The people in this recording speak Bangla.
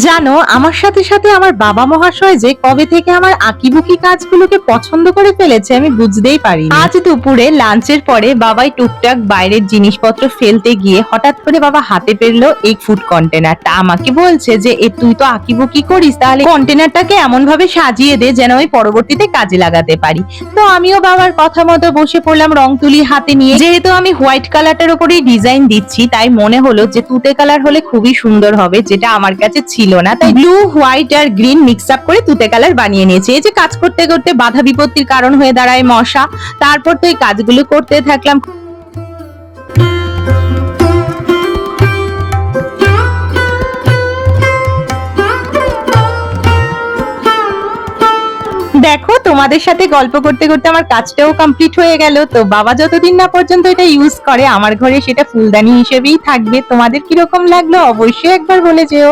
জানো, আমার সাথে সাথে আমার বাবা মহাশয় যে কবে থেকে আমার আঁকিবুকি কাজগুলোকে পছন্দ করে ফেলেছে আমি বুঝতেই পারি। আজ দুপুরে লাঞ্চের পরে বাবাই টুকটাক বাইরের জিনিসপত্র ফেলতে গিয়ে হঠাৎ করে বাবা হাতে পেরলো এই ফুড কন্টেনারটা। আমাকে বলছে যে তুই তো আঁকিবুকি করিস, তাহলে কন্টেনারটাকে এমন ভাবে সাজিয়ে দে যেন আমি পরবর্তীতে কাজে লাগাতে পারি। তো আমিও বাবার কথা মতো বসে পড়লাম রং তুলি হাতে নিয়ে। যেহেতু আমি হোয়াইট কালারটার উপরেই ডিজাইন দিচ্ছি, তাই মনে হলো যে তুতে কালার হলে খুবই সুন্দর হবে, যেটা আমার কাছে ছিল না। তাই ব্লু, হোয়াইট আর গ্রিন মিক্স আপ করে তুতে কালার বানিয়ে নিয়েছি। এই যে কাজ করতে করতে বাধা বিপত্তির কারণ হয়ে দাঁড়ায় মশা, তারপর তো এই কাজগুলো করতে থাকলাম। দেখো, তোমাদের সাথে গল্প করতে করতে আমার কাজটাও কমপ্লিট হয়ে গেল। তো বাবা যতদিন না পর্যন্ত এটা ইউজ করে আমার ঘরে সেটা ফুলদানি হিসেবেই থাকবে। তোমাদের কিরকম লাগলো অবশ্যই একবার বলে যেও।